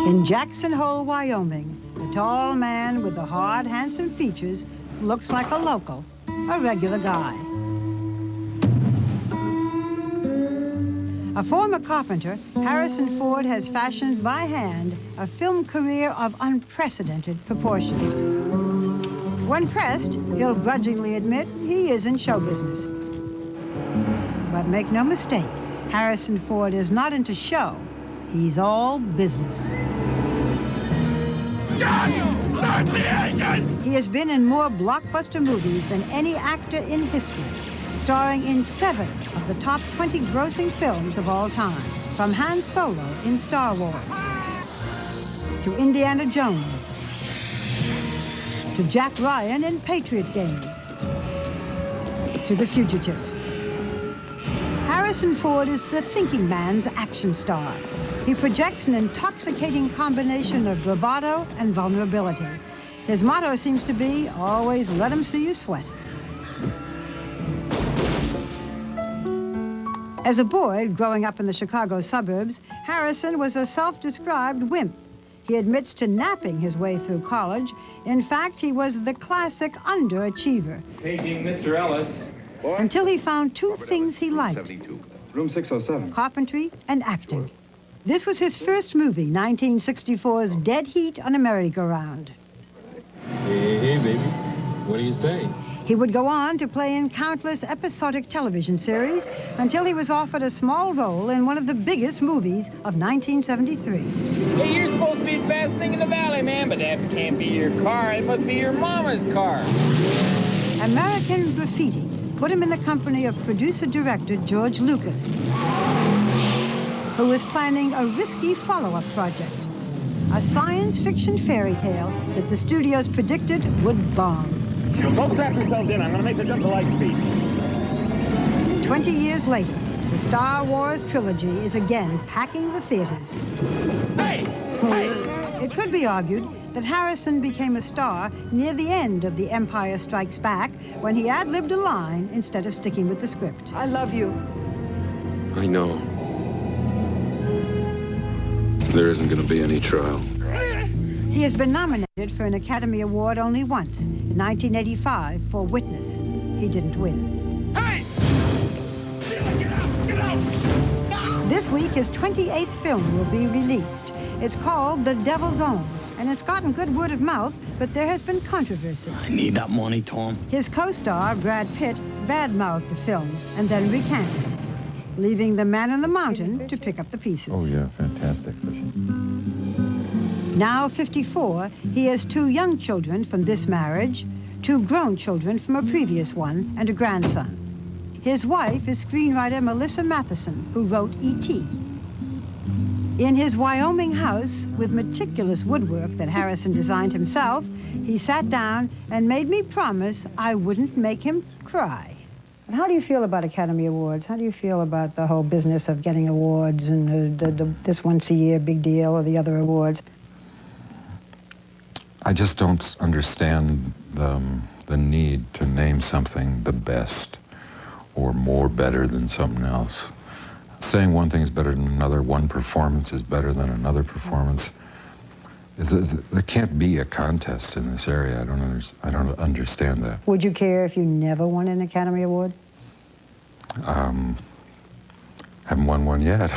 In Jackson Hole, Wyoming, the tall man with the hard, handsome features looks like a local, a regular guy. A former carpenter, Harrison Ford has fashioned by hand a film career of unprecedented proportions. When pressed, he'll grudgingly admit he is in show business. But make no mistake, Harrison Ford is not into show. He's all business. He has been in more blockbuster movies than any actor in history, starring in 7 of the top 20 grossing films of all time, from Han Solo in Star Wars, to Indiana Jones, to Jack Ryan in Patriot Games, to The Fugitive. Harrison Ford is the thinking man's action star. He projects an intoxicating combination of bravado and vulnerability. His motto seems to be, always let 'em see you sweat. As a boy growing up in the Chicago suburbs, Harrison was a self-described wimp. He admits to napping his way through college. In fact, he was the classic underachiever. Paging Mr. Ellis. Until he found 2 things he liked. Room 607. Carpentry and acting. This was his first movie, 1964's Dead Heat on a Merry-Go-Round. Hey, baby. What do you say? He would go on to play in countless episodic television series until he was offered a small role in one of the biggest movies of 1973. Hey, you're supposed to be the fast thing in the valley, man, but that can't be your car. It must be your mama's car. American Graffiti put him in the company of producer-director George Lucas, who was planning a risky follow-up project, a science fiction fairy tale that the studios predicted would bomb. Both strap yourselves in. I'm going to make the jump to light speed. 20 years later, the Star Wars trilogy is again packing the theaters. Hey! Hey! It could be argued that Harrison became a star near the end of The Empire Strikes Back when he ad-libbed a line instead of sticking with the script. I love you. I know. There isn't going to be any trial. He has been nominated for an Academy Award only once, in 1985, for Witness. He didn't win. Hey! Get out! Get out! This week, his 28th film will be released. It's called The Devil's Own, and it's gotten good word of mouth, but there has been controversy. I need that money, Tom. His co-star, Brad Pitt, badmouthed the film and then recanted, leaving the man on the mountain to pick up the pieces. Oh, yeah, fantastic fishing. Now 54, he has 2 young children from this marriage, 2 grown children from a previous one, and a grandson. His wife is screenwriter Melissa Matheson, who wrote E.T. In his Wyoming house, with meticulous woodwork that Harrison designed himself, he sat down and made me promise I wouldn't make him cry. And how do you feel about Academy Awards? How do you feel about the whole business of getting awards and this once-a-year big deal or the other awards? I just don't understand the need to name something the best or more better than something else. Saying one thing is better than another, one performance is better than another performance. There can't be a contest in this area. I don't understand that. Would you care if you never won an Academy Award? Haven't won one yet.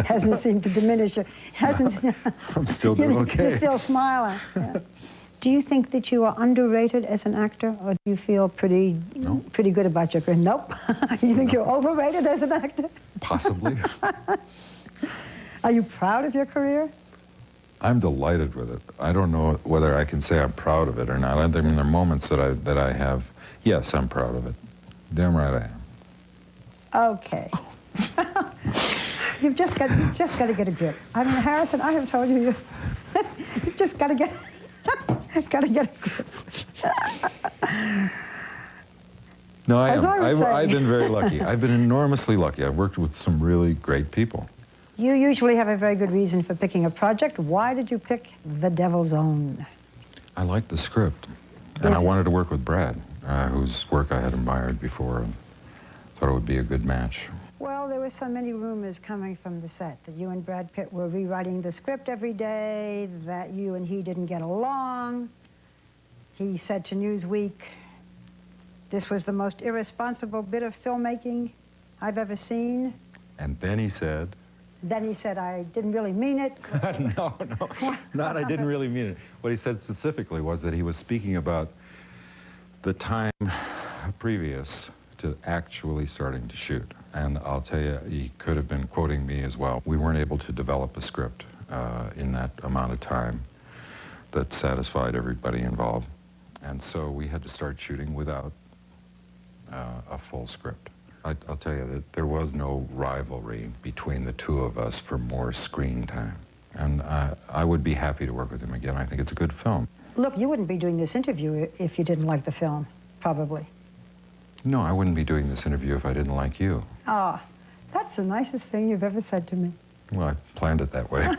Hasn't seemed to diminish. I'm still doing okay. You're still smiling. Yeah. Do you think that you are underrated as an actor, or do you feel pretty good about your career? Nope. You think you're overrated as an actor? Possibly. Are you proud of your career? I'm delighted with it. I don't know whether I can say I'm proud of it or not. I mean, there are moments that I have. Yes, I'm proud of it. Damn right I am. Okay. You've just got to get a grip. I mean, Harrison, I have told you, you've just got to get a grip. No, I am. saying. I've been very lucky. I've been enormously lucky. I've worked with some really great people. You usually have a very good reason for picking a project. Why did you pick The Devil's Own? I liked the script, and I wanted to work with Brad, whose work I had admired before. thought it would be a good match. Well, there were so many rumors coming from the set that you and Brad Pitt were rewriting the script every day, that you and he didn't get along. He said to Newsweek, "This was the most irresponsible bit of filmmaking I've ever seen." And then he said... Then he said, "I didn't really mean it." No, not I didn't really mean it. What he said specifically was that he was speaking about the time previous to actually starting to shoot. And I'll tell you, he could have been quoting me as well. We weren't able to develop a script in that amount of time that satisfied everybody involved. And so we had to start shooting without a full script. I'll tell you that there was no rivalry between the two of us for more screen time. And I would be happy to work with him again. I think it's a good film. Look, you wouldn't be doing this interview if you didn't like the film, probably. No, I wouldn't be doing this interview if I didn't like you. Oh, that's the nicest thing you've ever said to me. Well, I planned it that way.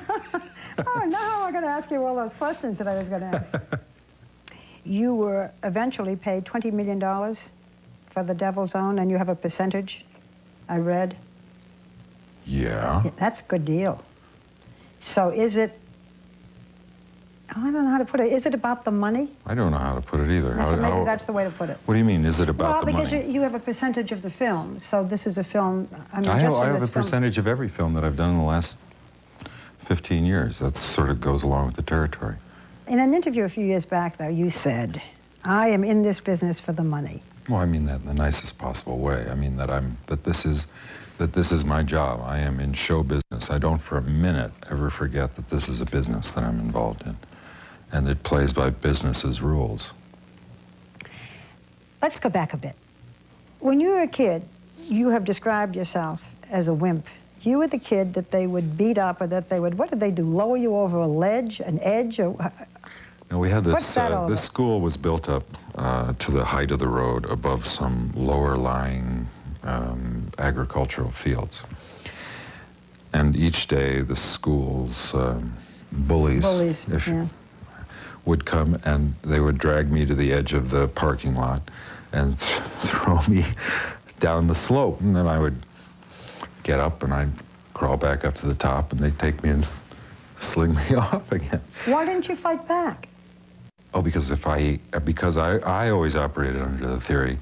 Oh, now I'm going to ask you all those questions that I was going to ask. You were eventually paid $20 million for The Devil's Own, and you have a percentage, I read. Yeah. That's a good deal. So is it, I don't know how to put it, is it about the money? I don't know how to put it either. So maybe that's the way to put it. What do you mean, is it about the money? Well, because you have a percentage of the film, so this is a film, I mean, I just for have a this film. percentage of every film that I've done in the last 15 years. That sort of goes along with the territory. In an interview a few years back, though, you said, "I am in this business for the money." Well, I mean that in the nicest possible way. I mean that this is my job. I am in show business. I don't for a minute ever forget that this is a business that I'm involved in, and it plays by business's rules. Let's go back a bit. When you were a kid, you have described yourself as a wimp. You were the kid that they would beat up, or that they would, what did they do, lower you over a ledge, an edge? Or, now we had this, what's that all this about? school was built up to the height of the road above some lower lying agricultural fields. And each day the school's bullies would come, and they would drag me to the edge of the parking lot and throw me down the slope. And then I would get up and I'd crawl back up to the top, and they'd take me and sling me off again. Why didn't you fight back? Oh, because I always operated under the theory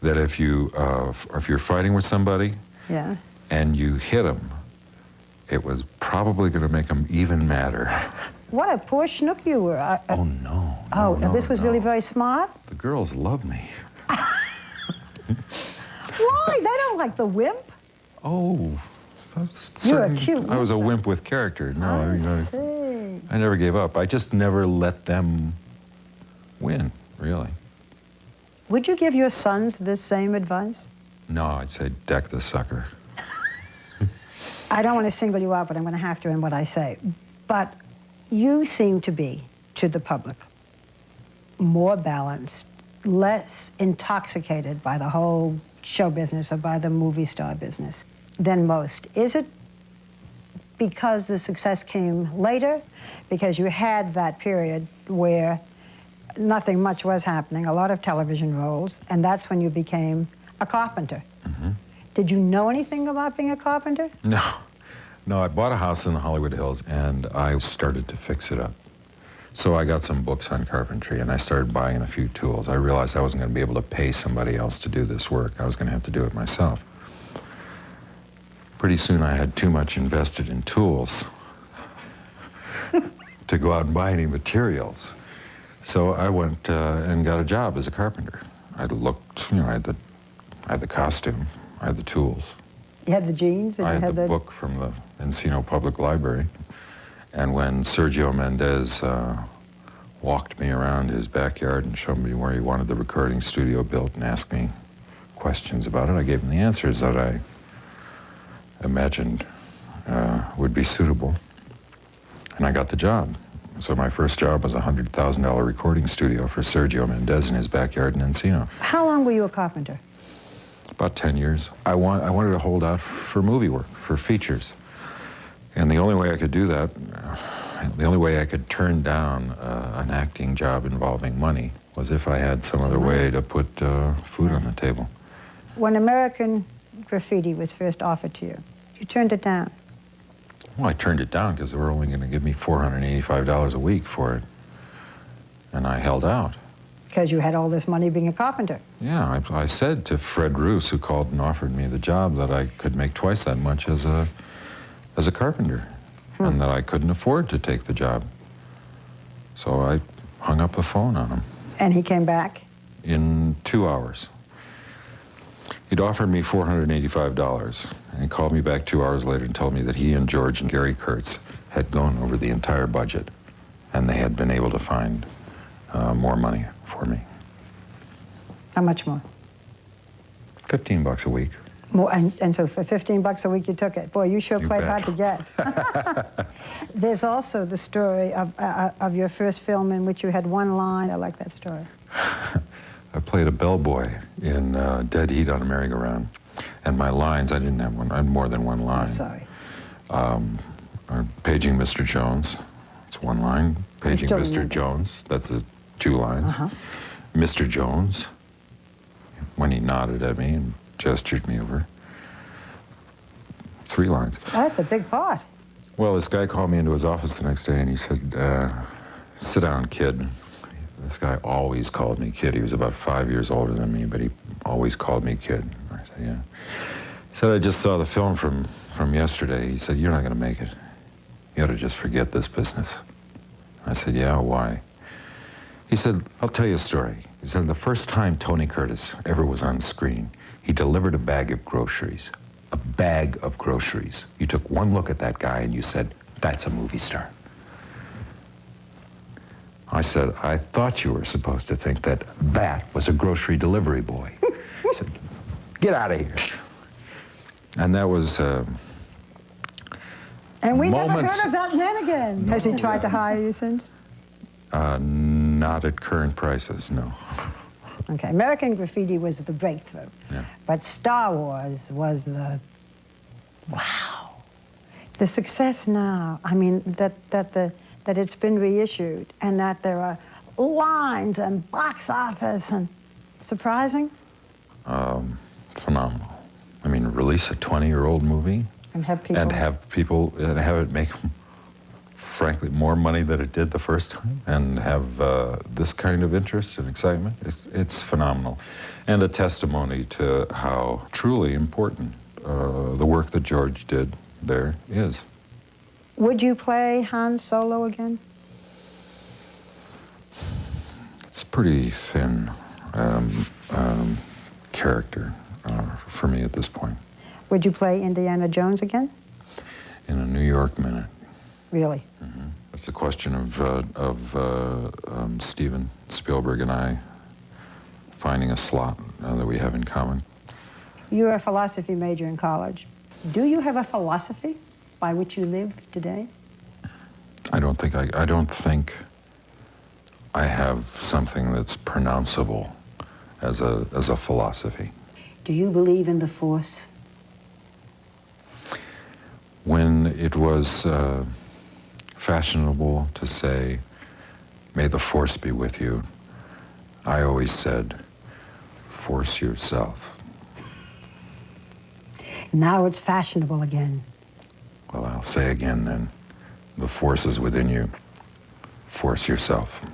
that if you're fighting with somebody, Yeah. and you hit them, it was probably going to make them even madder. What a poor schnook you were. Oh no! Oh, no, this was no. really very smart? The girls love me. Why? They don't like the wimp. Oh, You're a cute I was a wimp with character. No, I mean, see. I never gave up. I just never let them win, really. Would you give your sons this same advice? No, I'd say deck the sucker. I don't want to single you out, but I'm going to have to in what I say. But you seem to be, to the public, more balanced, less intoxicated by the whole show business or by the movie star business than most. Is it because the success came later? Because you had that period where nothing much was happening, a lot of television roles, and that's when you became a carpenter. Mm-hmm. Did you know anything about being a carpenter? No, I bought a house in the Hollywood Hills, and I started to fix it up. So I got some books on carpentry, and I started buying a few tools. I realized I wasn't going to be able to pay somebody else to do this work. I was going to have to do it myself. Pretty soon I had too much invested in tools to go out and buy any materials. So I went and got a job as a carpenter. I looked, I had the costume, I had the tools. You had the jeans and I you had the book from the Encino Public Library. And when Sergio Mendes walked me around his backyard and showed me where he wanted the recording studio built and asked me questions about it, I gave him the answers that I imagined would be suitable. And I got the job. So my first job was a $100,000 recording studio for Sergio Mendes in his backyard in Encino. How long were you a carpenter? About 10 years. I wanted to hold out for movie work, for features. And the only way I could do that, the only way I could turn down an acting job involving money was if I had some other way to put food on the table. When American graffiti was first offered to you? You turned it down. Well, I turned it down because they were only going to give me $485 a week for it. And I held out. Because you had all this money being a carpenter. Yeah, I said to Fred Roos, who called and offered me the job, that I could make twice that much as a carpenter, and that I couldn't afford to take the job. So I hung up the phone on him. And he came back? In 2 hours. He'd offered me $485, and he called me back 2 hours later and told me that he and George and Gary Kurtz had gone over the entire budget, and they had been able to find more money for me. How much more? $15 a week. More, and so for $15 a week you took it. Boy, you sure played hard to get. There's also the story of your first film in which you had one line. I like that story. I played a bellboy in Dead Heat on a Merry-Go-Round. And my lines, I didn't have one. I had more than one line. I'm sorry. Paging Mr. Jones. It's one line. Paging Mr. Jones. That's 2 lines. Mr. Jones, when he nodded at me and gestured me over. 3 lines. That's a big part. Well, this guy called me into his office the next day and he said, sit down, kid. This guy always called me kid. He was about 5 years older than me, but he always called me kid. I said, yeah. He said, I just saw the film from yesterday. He said, you're not going to make it. You ought to just forget this business. I said, yeah, why? He said, I'll tell you a story. He said, the first time Tony Curtis ever was on screen, he delivered a bag of groceries. A bag of groceries. You took one look at that guy and you said, that's a movie star. I said, I thought you were supposed to think that was a grocery delivery boy. He said, get out of here. And that was and we moments... never heard of that man again. No. Has he tried to hire you since? Not at current prices, no. Okay, American Graffiti was the breakthrough. Yeah. But Star Wars was the, wow. The success now, I mean, that it's been reissued and that there are lines and box office and surprising? Phenomenal. I mean, release a 20-year-old movie and have people and have it make, frankly, more money than it did the first time, and have this kind of interest and excitement. It's phenomenal, and a testimony to how truly important the work that George did there is. Would you play Han Solo again? It's a pretty thin character for me at this point. Would you play Indiana Jones again? In a New York minute. Really? Mm-hmm. It's a question of Steven Spielberg and I finding a slot that we have in common. You were a philosophy major in college. Do you have a philosophy by which you live today? I don't think I have something that's pronounceable as a philosophy. Do you believe in the Force? When it was fashionable to say, may the Force be with you, I always said, force yourself. Now it's fashionable again. Well, I'll say again then, the Force is within you. Force yourself.